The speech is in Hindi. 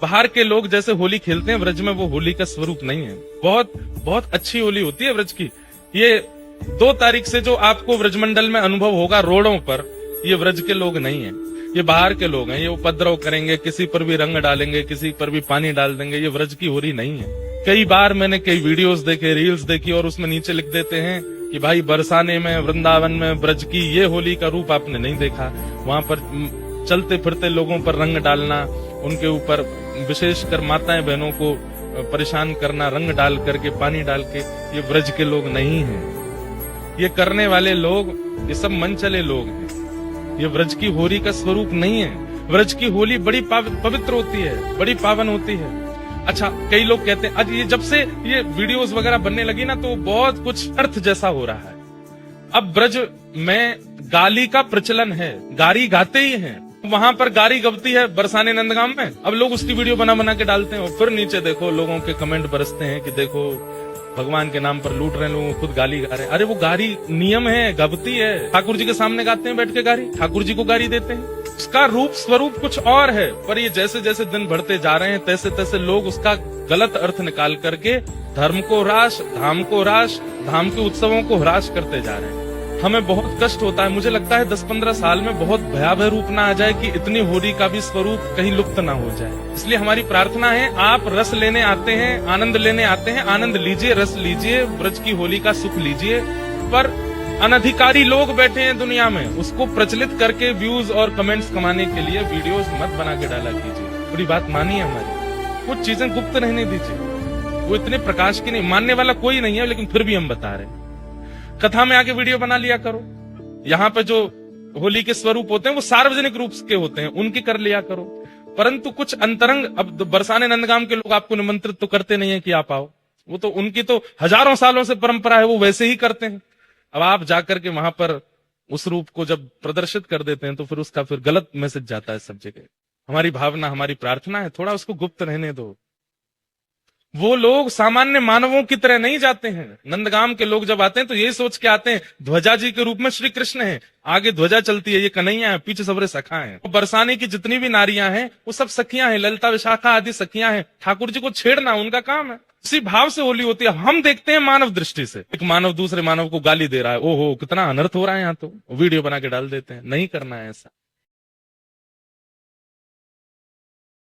बाहर के लोग जैसे होली खेलते हैं व्रज में, वो होली का स्वरूप नहीं है। बहुत बहुत अच्छी होली होती है व्रज की। ये 2 तारीख से जो आपको व्रजमंडल में अनुभव होगा रोडों पर, ये व्रज के लोग नहीं है, ये बाहर के लोग हैं। ये उपद्रव करेंगे, किसी पर भी रंग डालेंगे, किसी पर भी पानी डाल देंगे। ये व्रज की होली नहीं है। कई बार मैंने कई वीडियोस देखे, रील्स देखी, और उसमें नीचे लिख देते हैं कि भाई बरसाने में, वृंदावन में व्रज की ये होली का रूप आपने नहीं देखा। वहां पर चलते फिरते लोगों पर रंग डालना, उनके ऊपर विशेषकर माताएं बहनों को परेशान करना, रंग डाल करके, पानी डाल के, ये व्रज के लोग नहीं हैं। ये करने वाले लोग, ये सब मन चले लोग हैं। ये व्रज की होली का स्वरूप नहीं है। व्रज की होली बड़ी पवित्र होती है, बड़ी पावन होती है। अच्छा, कई लोग कहते हैं, आज ये जब से ये वीडियोस वगैरह बनने लगी ना, तो बहुत कुछ अर्थ जैसा हो रहा है। अब ब्रज में गाली का प्रचलन है, गारी गाते ही हैं। वहां पर गारी गबती है बरसाने नंदगाम में, अब लोग उसकी वीडियो बना बना के डालते हैं, और फिर नीचे देखो लोगों के कमेंट बरसते हैं कि देखो भगवान के नाम पर लूट रहे हैं लोग, खुद गाली गा रहे हैं। अरे वो गारी नियम है, गबती है। ठाकुर जी के सामने गाते हैं बैठ के गारी, ठाकुर जी को गारी देते हैं। उसका रूप स्वरूप कुछ और है, पर ये जैसे जैसे दिन बढ़ते जा रहे हैं, तैसे तैसे लोग उसका गलत अर्थ निकाल करके धर्म को ह्रास, धाम को ह्रास, धाम के उत्सवों को ह्रास करते जा रहे हैं। हमें बहुत कष्ट होता है। मुझे लगता है 10-15 साल में बहुत भयावह रूप ना आ जाए कि इतनी होली का भी स्वरूप कहीं लुप्त ना हो जाए। इसलिए हमारी प्रार्थना है, आप रस लेने आते हैं, आनंद लेने आते हैं, आनंद लीजिए, रस लीजिए, ब्रज की होली का सुख लीजिए। पर अनधिकारी लोग बैठे हैं दुनिया में, उसको प्रचलित करके व्यूज और कमेंट्स कमाने के लिए वीडियोस मत बना के डाला कीजिए। पूरी बात मानिए हमारी, कुछ चीजें गुप्त रहने दीजिए। वो इतने प्रकाश की नहीं, मानने वाला कोई नहीं है, लेकिन फिर भी हम बता रहे हैं। कथा में आके वीडियो बना लिया करो। यहाँ पे जो होली के स्वरूप होते हैं वो सार्वजनिक रूप के होते हैं, उनकी कर लिया करो। परंतु कुछ अंतरंग, अब बरसाने नंदगाम के लोग आपको निमंत्रित तो करते नहीं है कि आप आओ, वो तो उनकी तो हजारों सालों से परंपरा है, वो वैसे ही करते हैं। अब आप जाकर के वहां पर उस रूप को जब प्रदर्शित कर देते हैं, तो फिर उसका फिर गलत मैसेज जाता है सब जगह। हमारी भावना, हमारी प्रार्थना है, थोड़ा उसको गुप्त रहने दो। वो लोग सामान्य मानवों की तरह नहीं जाते हैं। नंदगाम के लोग जब आते हैं तो यही सोच के आते हैं ध्वजा जी के रूप में श्री कृष्ण है, आगे ध्वजा चलती है, ये कन्हैया है, पीछे सबरे सखा हैं। बरसाने की जितनी भी नारियां हैं वो सब सखियां हैं, ललिता विशाखा आदि सखियां हैं। ठाकुर जी को छेड़ना उनका काम है। उसी भाव से होली होती है। हम देखते हैं मानव दृष्टि से, एक मानव दूसरे मानव को गाली दे रहा है, ओहो कितना अनर्थ हो रहा है यहाँ, तो वीडियो बना के डाल देते हैं। नहीं करना है ऐसा।